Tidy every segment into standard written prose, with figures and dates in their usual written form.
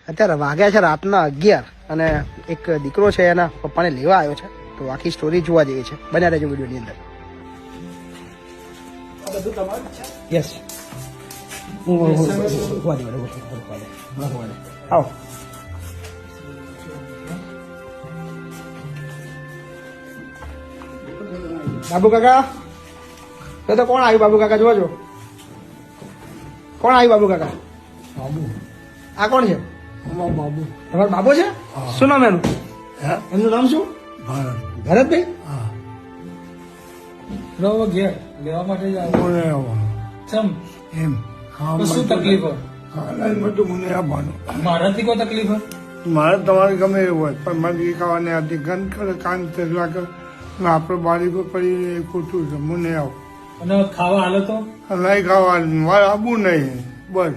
અત્યારે વાગ્યા છે રાતના 11 અને એક દીકરો છે એના પપ્પાને લેવા આવ્યો છે, તો આખી સ્ટોરી જોવા જેવી છે. બન્યા રહેજો વિડીયોની અંદર. યસ આવો. બાબુ કાકા તો કોણ આવ્યું? બાબુ કાકા જોવા જો, કોણ આવ્યું? બાબુ કાકા બાબુ. આ કોણ છે? બાબુ. તમારો બાબુ છે? શું નામ એનું? એમનું નામ શું? ભારત. ભરતભાઈ. હા. રવો ઘેર લેવા માટે જ આવ્યો. મને આવવાનું ચમ એમ. તો શું તકલીફ હોય? હા બધું મને આવવાનું. મારાથી કોઈ તકલીફ હોય? મારે તમારે ગમે એવું હોય પણ મને ખાવાને આથી ગન કરે કાન ચેલા કરે આપણે બારી પર પડી એ ખોટું છે. મને આવું અને ખાવા હાલો તો નહીં ખાવાનું મારે આવવું નહીં બસ.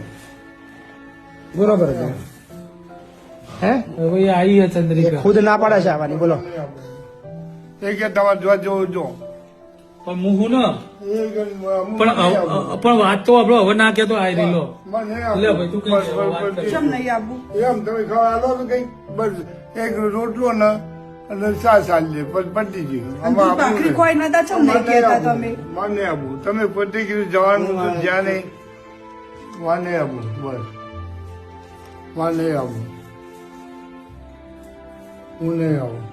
બરોબર છે. હે હવે એ આવી છે ચંદ્રિકા, ખુદ ના પાડે છે આવવાની. બોલો. એ કે તમારે જોવા જેવું જો પણ હું ને એ કે હું પણ નહીં આવું. પણ વાત તો આપણો હવે ના કે તો આવી રહી લો. મને લે ભાઈ, તું કઈ બસ, વાત બસ, કર. બસ. કેમ નહીં આવવું? એમ તમે ખાવા આલો તો કઈ બસ એક રોટલો ને અને ચા ચાલી પછી પતી ગયું. અને તું ભાખરી કોઈ નતા ચમ નહીં કહેતા તમે? માને આવું તમે પોતે કીધું જવાનું તો જ્યાં નહીં માને આવું બસ. માને આવું હું નહીં આવું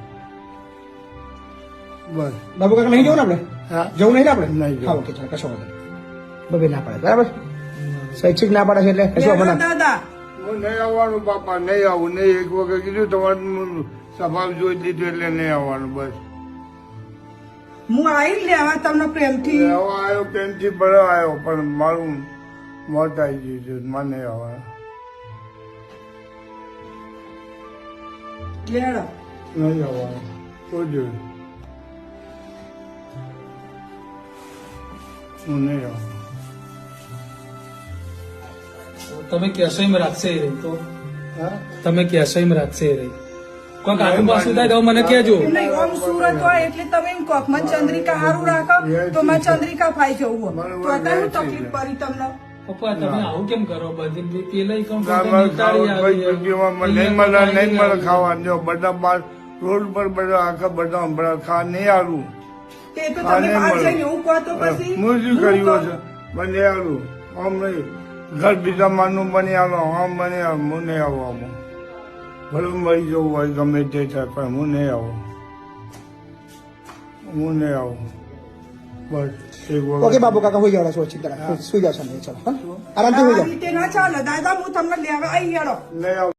બસ. બાબુ કાકા નહીં જવું ને આપણે? હા જવું નહીં ને આપણે? નહીં જવું. હા ઓકે ચાલો, કશો વાંધો નહીં. બબે ના પાડે બરાબર, સ્વૈચ્છિક ના પાડે છે એટલે કશો વાંધો નહીં. દાદા હું નહીં આવવાનું બાપા, નહીં આવું નહીં. એક વખત કીધું તમારું સ્વભાવ જોઈ લીધું એટલે નહીં આવવાનું બસ. હું આવી લેવા તમને પ્રેમથી. લેવા આવ્યો પેનથી ભરવા આવ્યો પણ મારું મોત આવી ગયું છે. મને આવવાનું લેડો. નહીં આવવાનું કોઈ જોયું હું નહીં આવવાનું. તમે કહેશો એમ રાખશે એ રહી તો હા તમે કહેશો એમ રાખશે એ રહી. કોઈક આગળ પાછું થાય તો મને કહેજો. એમ નહીં, આમ સુરત હોય એટલે તમે એમ કહો મને ચંદ્રિકા હારું રાખો તો મને ચંદ્રિકા ફાઈ જવું હોય તો અત્યારે હું તકલીફ પડી તમને? પપ્પા તમે આવું કેમ કરો? બધી પેલા કામ નહીં મળે ખાવા જો બધા બાર રોડ પર બધા આખા બધા હમણાં ખા નહીં આવું. તે તો તમે બહાર જઈને એવું કહો તો પછી હું શું કર્યું છે? બને આવું આમ નહીં ઘર બીજા માનું બની આવો આમ બને આવું હું નહીં આવું. આમાં ભલે મરી જવું હોય ગમે તે થાય પણ હું નહીં આવું. હું નહીં આવું બસ. એક ઓકે વખત બાબુ કાકા હોઈ જાવ, સ્વૈચ્છિક સુઈ જાવ. ચાલો હા? આરામથી હોઈ આ જાવ. રીતે ના ચાલે દાદા, હું તમને લેવા આવી હેડો. નહીં આવું.